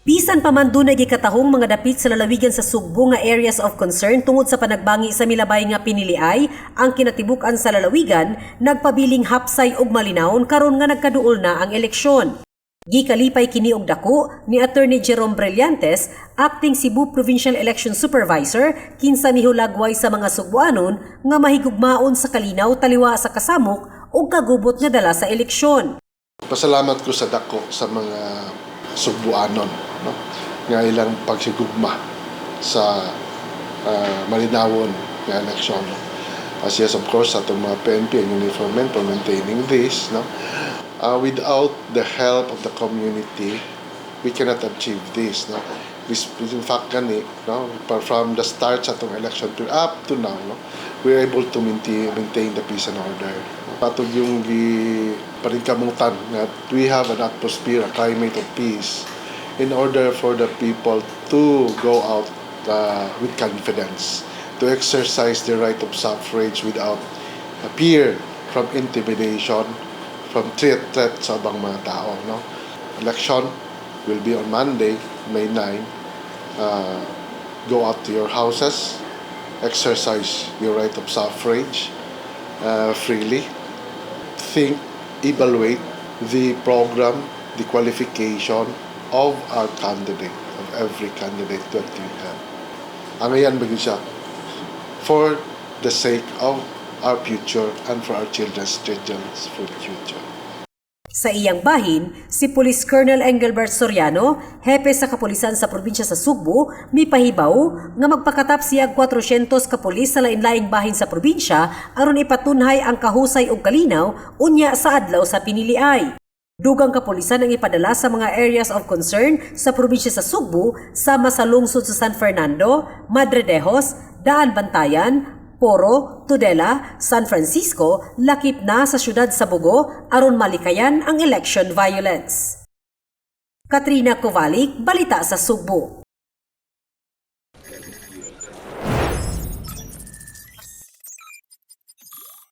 Bisan pa man dunay gikatahong mga dapit sa lalawigan sa Sugbo nga areas of concern tungod sa panagbangi sa milabay nga piniliay, ang kinatibuk-an sa lalawigan nagpabiling hapsay og malinawon karon nga nagkaduol na ang eleksyon. Gikalipay kini og dako ni Attorney Jerome Brillantes, acting Cebu Provincial Election Supervisor, kinsa mihulagway sa mga Sugboanon nga mahigugmaon sa kalinaw taliwa sa kasamok ug kagubot nga dala sa eleksyon. Pasalamat ko sa dako sa mga Sugboanon, no? Nga ilang pagsigugma sa malinawon nga eleksyon. As yes, of course, sa itong mga PNP and uniformen for maintaining this, no? Without the help of the community, we cannot achieve this, no? This in fact gani, no? From the start sa itong election period up to now, no? We are able to maintain the peace and order. Patog yung paningkamutan that we have an atmosphere, a climate of peace in order for the people to go out with confidence, to exercise their right of suffrage without fear from intimidation, from threat sa ibang mga tao. No? Election will be on Monday, May 9. Go out to your houses, exercise your right of suffrage freely. Think, evaluate the program, the qualification of our candidate, of every candidate that we have. Ang ayan bagay siya for the sake of our future and for our children's future. Sa iyang bahin, si Police Colonel Engelbert Soriano, hepe sa kapulisan sa probinsya sa Sugbo, mipahibaw nga magpakatap siya 400 kapulis sa lain-laing bahin sa probinsya aron ipatunhay ang kahusay ug kalinaw unya sa adlaw sa piniliay. Dugang kapulisan ang ipadala sa mga areas of concern sa probinsya sa Sugbo sama sa lungsod sa San Fernando, Madredejos, Daan Bantayan, Poro, Tudela, San Francisco, lakip na sa syudad sa Bugo aron malikayan ang election violence. Katrina Kovalik, Balita sa Sugbo.